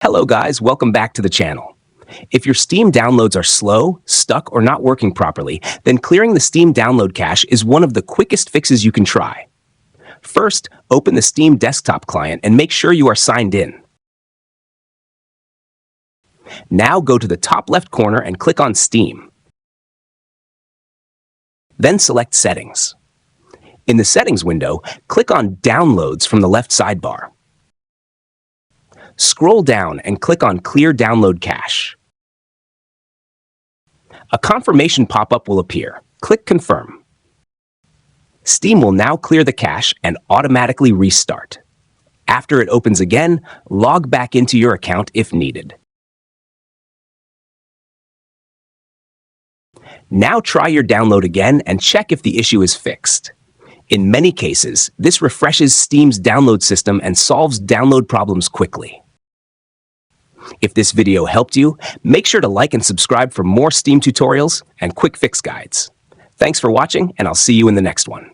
Hello guys, welcome back to the channel. If your Steam downloads are slow, stuck, or not working properly, then clearing the Steam download cache is one of the quickest fixes you can try. First, open the Steam desktop client and make sure you are signed in. Now go to the top left corner and click on Steam. Then select Settings. In the Settings window, click on Downloads from the left sidebar. Scroll down and click on Clear Download Cache. A confirmation pop-up will appear. Click Confirm. Steam will now clear the cache and automatically restart. After it opens again, log back into your account if needed. Now try your download again and check if the issue is fixed. In many cases, this refreshes Steam's download system and solves download problems quickly. If this video helped you, make sure to like and subscribe for more Steam tutorials and quick fix guides. Thanks for watching, and I'll see you in the next one.